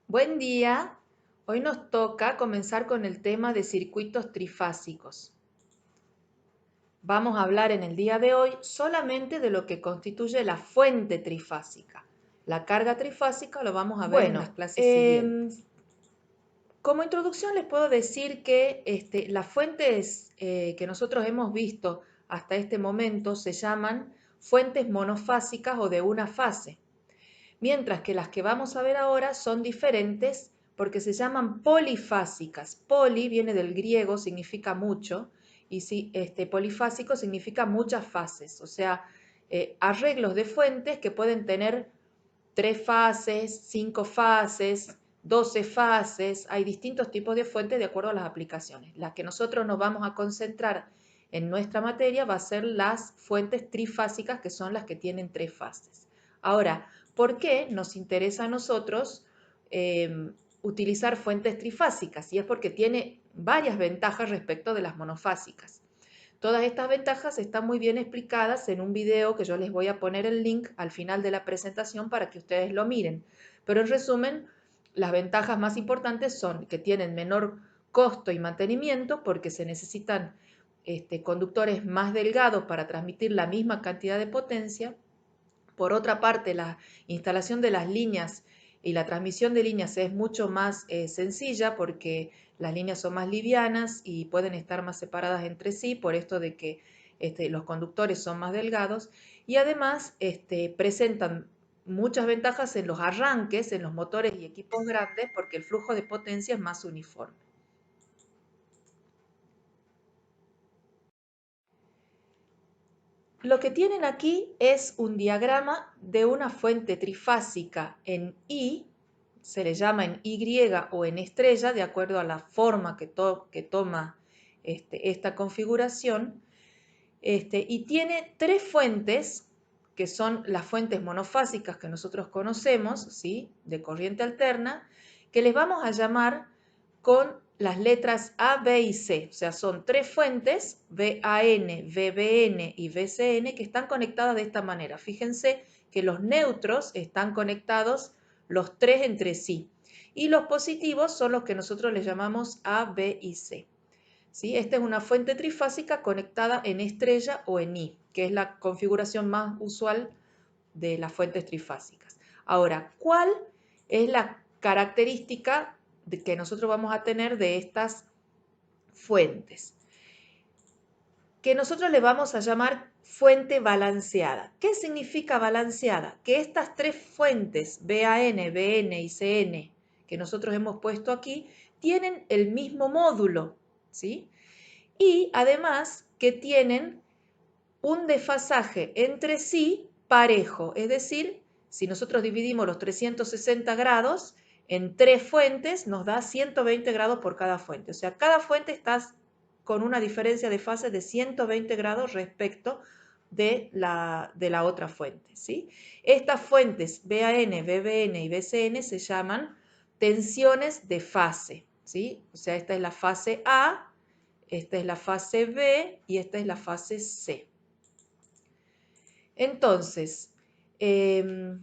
Buen día. Hoy nos toca comenzar con el tema de circuitos trifásicos. Vamos a hablar en el día de hoy solamente de lo que constituye la fuente trifásica. La carga trifásica lo vamos a ver en las clases siguientes. Como introducción les puedo decir que las fuentes que nosotros hemos visto hasta este momento se llaman fuentes monofásicas o de una fase, mientras que las que vamos a ver ahora son diferentes porque se llaman polifásicas. Poli viene del griego, significa mucho, y polifásico significa muchas fases, o sea, arreglos de fuentes que pueden tener 3 fases, 5 fases, 12 fases. Hay distintos tipos de fuentes de acuerdo a las aplicaciones. Las que nosotros nos vamos a concentrar en nuestra materia va a ser las fuentes trifásicas, que son las que tienen 3 fases. Ahora, ¿por qué nos interesa a nosotros utilizar fuentes trifásicas? Y es porque tiene varias ventajas respecto de las monofásicas. Todas estas ventajas están muy bien explicadas en un video que yo les voy a poner el link al final de la presentación para que ustedes lo miren. Pero en resumen, las ventajas más importantes son que tienen menor costo y mantenimiento porque se necesitan conductores más delgados para transmitir la misma cantidad de potencia. Por otra parte, la instalación de las líneas y la transmisión de líneas es mucho más sencilla porque las líneas son más livianas y pueden estar más separadas entre sí, por esto de que los conductores son más delgados, y además presentan muchas ventajas en los arranques, en los motores y equipos grandes, porque el flujo de potencia es más uniforme. Lo que tienen aquí es un diagrama de una fuente trifásica en I, se le llama en Y o en estrella, de acuerdo a la forma que toma esta configuración, y tiene 3 fuentes, que son las fuentes monofásicas que nosotros conocemos, ¿sí?, de corriente alterna, que les vamos a llamar con las letras A, B y C. O sea, son 3 fuentes, VAN, VBN y VCN, que están conectadas de esta manera. Fíjense que los neutros están conectados los 3 entre sí. Y los positivos son los que nosotros les llamamos A, B y C. ¿Sí? Esta es una fuente trifásica conectada en estrella o en I, que es la configuración más usual de las fuentes trifásicas. Ahora, ¿cuál es la característica que nosotros vamos a tener de estas fuentes? Que nosotros le vamos a llamar fuente balanceada. ¿Qué significa balanceada? Que estas 3 fuentes, BAN, BN y CN, que nosotros hemos puesto aquí, tienen el mismo módulo, ¿sí? Y además que tienen un desfasaje entre sí parejo, es decir, si nosotros dividimos los 360 grados en 3 fuentes, nos da 120 grados por cada fuente. O sea, cada fuente está con una diferencia de fase de 120 grados respecto de la otra fuente, ¿sí? Estas fuentes BAN, BBN y BCN se llaman tensiones de fase, ¿sí? O sea, esta es la fase A, esta es la fase B y esta es la fase C. Entonces, ¿qué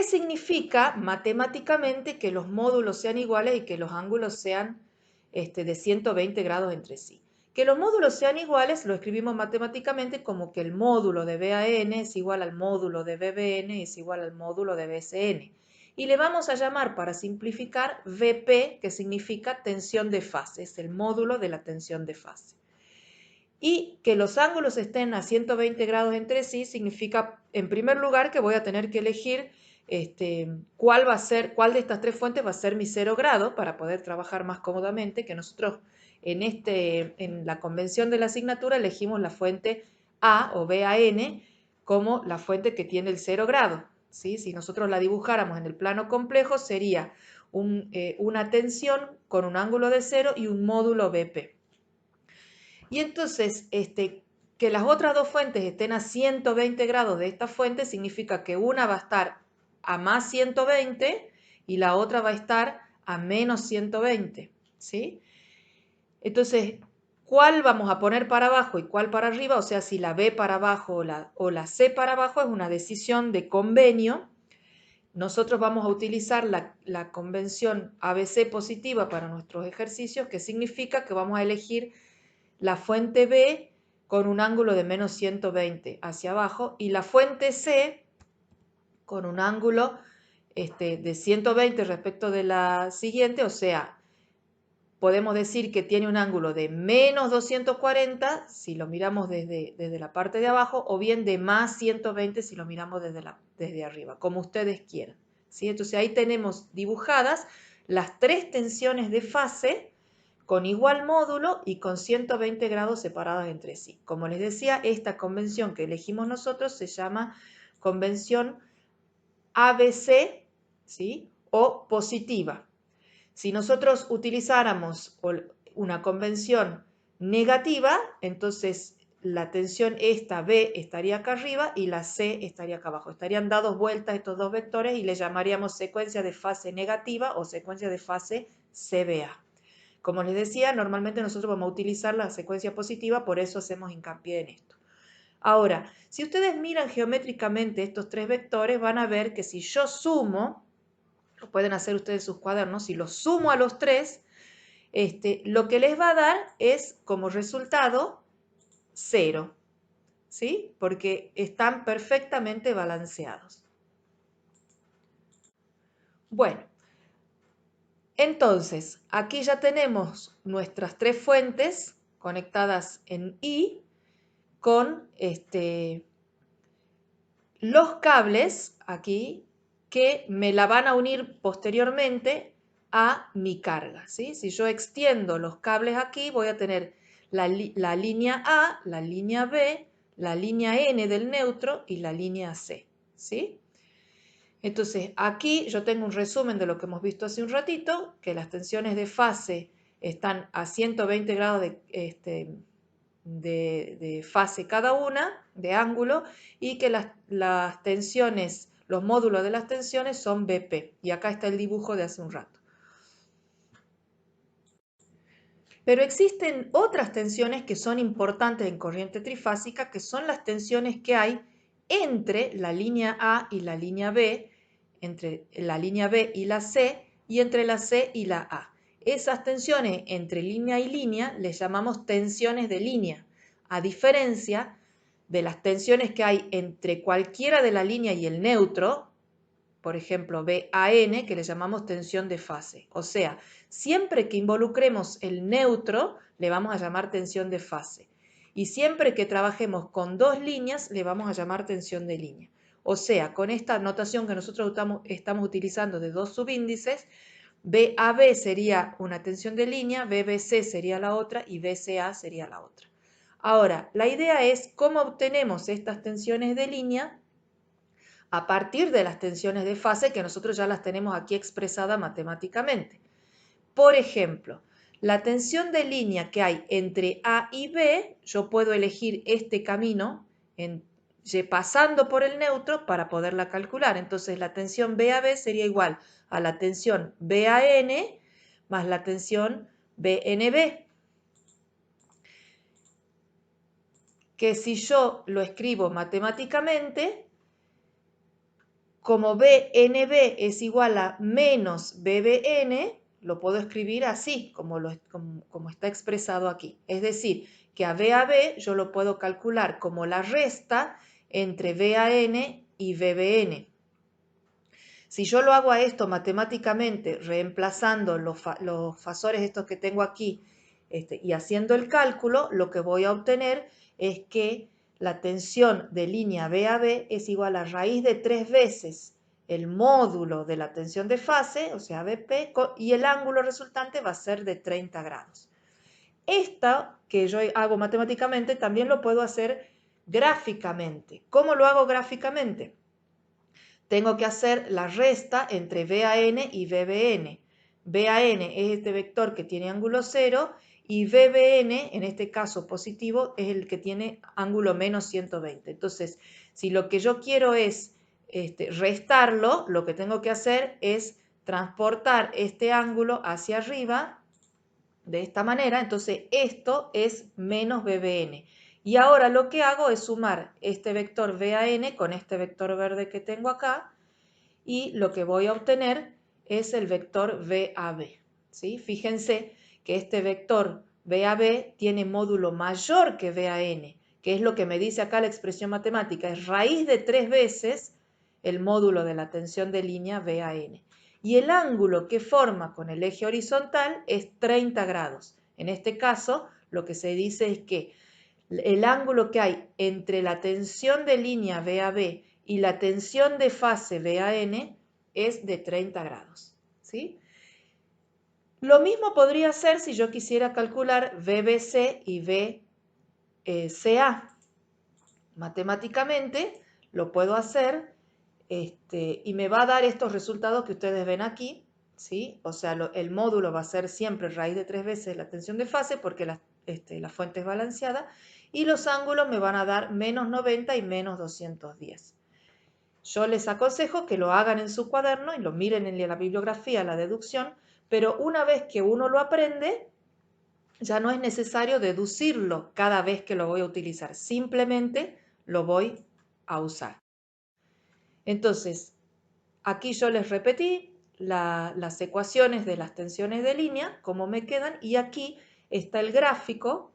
significa matemáticamente que los módulos sean iguales y que los ángulos sean de 120 grados entre sí? Que los módulos sean iguales lo escribimos matemáticamente como que el módulo de BAN es igual al módulo de BBN es igual al módulo de BCN. Y le vamos a llamar, para simplificar, VP, que significa tensión de fase, es el módulo de la tensión de fase. Y que los ángulos estén a 120 grados entre sí significa, en primer lugar, que voy a tener que elegir cuál de estas 3 fuentes va a ser mi 0 grado para poder trabajar más cómodamente, que nosotros en la convención de la asignatura elegimos la fuente A o BAN como la fuente que tiene el 0 grado, ¿sí? Si nosotros la dibujáramos en el plano complejo sería una tensión con un ángulo de 0 y un módulo BP. Y entonces, que las otras 2 fuentes estén a 120 grados de esta fuente significa que una va a estar a más 120 y la otra va a estar a menos 120, ¿sí? Entonces, ¿cuál vamos a poner para abajo y cuál para arriba? O sea, si la B para abajo o la C para abajo es una decisión de convenio nosotros vamos a utilizar la convención ABC positiva para nuestros ejercicios, que significa que vamos a elegir la fuente B con un ángulo de menos 120 hacia abajo y la fuente C con un ángulo de 120 respecto de la siguiente, o sea, podemos decir que tiene un ángulo de menos 240 si lo miramos desde la parte de abajo, o bien de más 120 si lo miramos desde arriba, como ustedes quieran, ¿sí? Entonces ahí tenemos dibujadas las tres tensiones de fase con igual módulo y con 120 grados separadas entre sí. Como les decía, esta convención que elegimos nosotros se llama convención ABC, ¿sí? O positiva. Si nosotros utilizáramos una convención negativa, entonces la tensión esta B estaría acá arriba y la C estaría acá abajo. Estarían dados vueltas estos dos vectores y le llamaríamos secuencia de fase negativa o secuencia de fase CBA. Como les decía, normalmente nosotros vamos a utilizar la secuencia positiva, por eso hacemos hincapié en esto. Ahora, si ustedes miran geométricamente estos tres vectores, van a ver que si yo sumo, lo pueden hacer ustedes en sus cuadernos, si los sumo a los tres, lo que les va a dar es como resultado 0, ¿sí? Porque están perfectamente balanceados. Bueno, entonces, aquí ya tenemos nuestras tres fuentes conectadas en I con los cables aquí que me la van a unir posteriormente a mi carga, ¿sí? Si yo extiendo los cables aquí, voy a tener la línea A, la línea B, la línea N del neutro y la línea C, ¿sí? Entonces, aquí yo tengo un resumen de lo que hemos visto hace un ratito, que las tensiones de fase están a 120 grados de fase cada una, de ángulo, y que las tensiones, los módulos de las tensiones son BP. Y acá está el dibujo de hace un rato. Pero existen otras tensiones que son importantes en corriente trifásica, que son las tensiones que hay entre la línea A y la línea B, entre la línea B y la C, y entre la C y la A. Esas tensiones entre línea y línea les llamamos tensiones de línea, a diferencia de las tensiones que hay entre cualquiera de la línea y el neutro, por ejemplo, BAN, que le llamamos tensión de fase. O sea, siempre que involucremos el neutro, le vamos a llamar tensión de fase. Y siempre que trabajemos con dos líneas, le vamos a llamar tensión de línea. O sea, con esta notación que nosotros estamos utilizando de dos subíndices, BAB sería una tensión de línea, BBC sería la otra y BCA sería la otra. Ahora, la idea es cómo obtenemos estas tensiones de línea a partir de las tensiones de fase que nosotros ya las tenemos aquí expresadas matemáticamente. Por ejemplo, la tensión de línea que hay entre A y B, yo puedo elegir este camino pasando por el neutro para poderla calcular. Entonces la tensión BAB sería igual a la tensión BAN más la tensión BNB. Que si yo lo escribo matemáticamente, como BNB es igual a menos BBN, lo puedo escribir así, como está expresado aquí. Es decir, que a BAB yo lo puedo calcular como la resta entre BAN y BBN. Si yo lo hago a esto matemáticamente, reemplazando los fasores estos que tengo aquí y haciendo el cálculo, lo que voy a obtener es que la tensión de línea BAB es igual a raíz de 3 veces el módulo de la tensión de fase, o sea, BP, y el ángulo resultante va a ser de 30 grados. Esta que yo hago matemáticamente también lo puedo hacer gráficamente. ¿Cómo lo hago gráficamente? Tengo que hacer la resta entre BAN y BBN. BAN es este vector que tiene ángulo 0 y BBN, en este caso positivo, es el que tiene ángulo menos 120. Entonces, si lo que yo quiero es restarlo, lo que tengo que hacer es transportar este ángulo hacia arriba de esta manera. Entonces, esto es menos BBN. Y ahora lo que hago es sumar este vector BAN con este vector verde que tengo acá, y lo que voy a obtener es el vector VAB. ¿Sí? Fíjense que este vector VAB tiene módulo mayor que VAN, que es lo que me dice acá la expresión matemática, es raíz de 3 veces el módulo de la tensión de línea VAN. Y el ángulo que forma con el eje horizontal es 30 grados. En este caso, lo que se dice es que el ángulo que hay entre la tensión de línea VAB y la tensión de fase VAN es de 30 grados. ¿Sí? Lo mismo podría ser si yo quisiera calcular VBC y VCA. Matemáticamente lo puedo hacer y me va a dar estos resultados que ustedes ven aquí, ¿sí? O sea, el módulo va a ser siempre raíz de 3 veces la tensión de fase porque la fuente es balanceada y los ángulos me van a dar menos 90 y menos 210. Yo les aconsejo que lo hagan en su cuaderno y lo miren en la bibliografía, la deducción, pero una vez que uno lo aprende, ya no es necesario deducirlo cada vez que lo voy a utilizar, simplemente lo voy a usar. Entonces, aquí yo les repetí las ecuaciones de las tensiones de línea, cómo me quedan, y aquí está el gráfico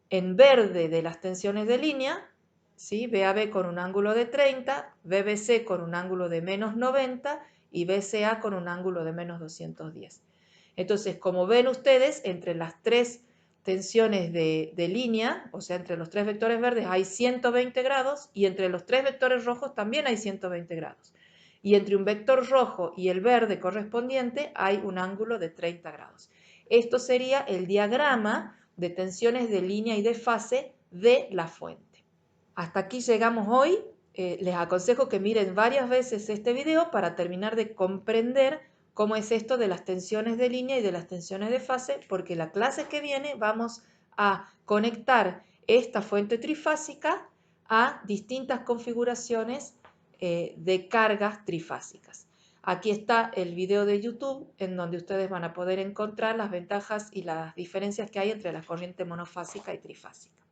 en verde de las tensiones de línea, ¿sí? VAB con un ángulo de 30, VBC con un ángulo de menos 90 y VCA con un ángulo de menos 210. Entonces, como ven ustedes, entre las tres tensiones de línea, o sea, entre los tres vectores verdes hay 120 grados y entre los tres vectores rojos también hay 120 grados. Y entre un vector rojo y el verde correspondiente hay un ángulo de 30 grados. Esto sería el diagrama de tensiones de línea y de fase de la fuente. Hasta aquí llegamos hoy. Les aconsejo que miren varias veces este video para terminar de comprender cómo es esto de las tensiones de línea y de las tensiones de fase, porque la clase que viene vamos a conectar esta fuente trifásica a distintas configuraciones de cargas trifásicas. Aquí está el video de YouTube en donde ustedes van a poder encontrar las ventajas y las diferencias que hay entre la corriente monofásica y trifásica.